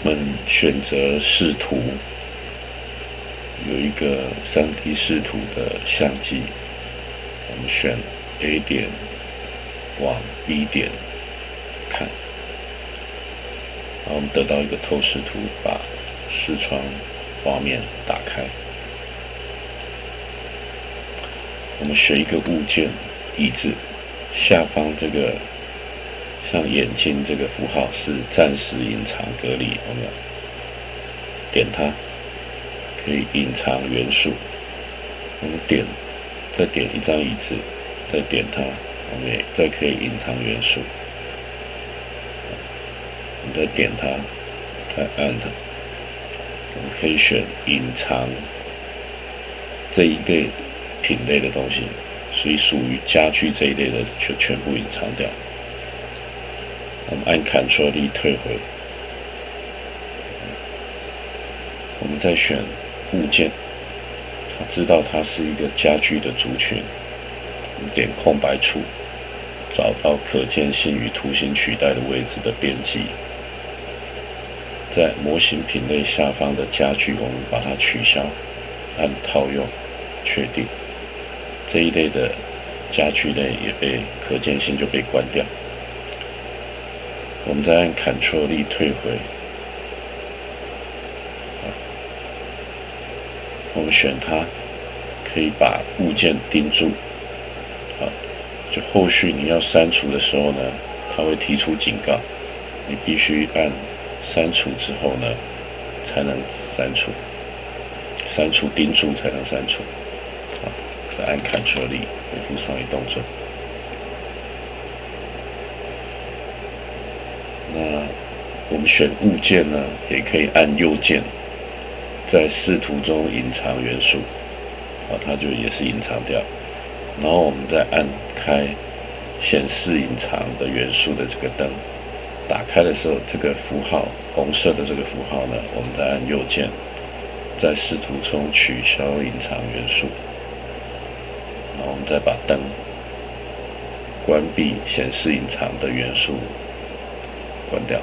们选择视图，有一个3D 视图的相机，我们选 A 点往 B 点看，然后我们得到一个透视图，把视窗画面打开。我们选一个物件，椅子下方这个像眼睛这个符号是暂时隐藏隔离，我们点它可以隐藏元素。我们再点一张椅子，再点它，我们也再可以隐藏元素。我们再点它，再按它，我们可以选隐藏这一类品类的东西，所以属于家具这一类的就全部隐藏掉。我们按 Ctrl+退回，我们再选物件，它知道它是一个家具的族群，我们点空白处，找到可见性与图形取代的位置的编辑，在模型品类下方的家具，我们把它取消，按套用，确定。这一类的家具类也被可见性就被关掉。我们再按 Ctrl+退回，我们选它，可以把物件钉住。就后续你要删除的时候呢，它会提出警告，你必须按删除之后呢，才能删除，删除钉住才能删除。再按 Ctrl+恢复上一动作。那我们选物件呢，也可以按右键，在视图中隐藏元素，它就也是隐藏掉。然后我们再按开显示隐藏的元素的这个灯，打开的时候，这个符号红色的这个符号呢，我们再按右键，在视图中取消隐藏元素，然后我们再把灯关闭显示隐藏的元素关掉。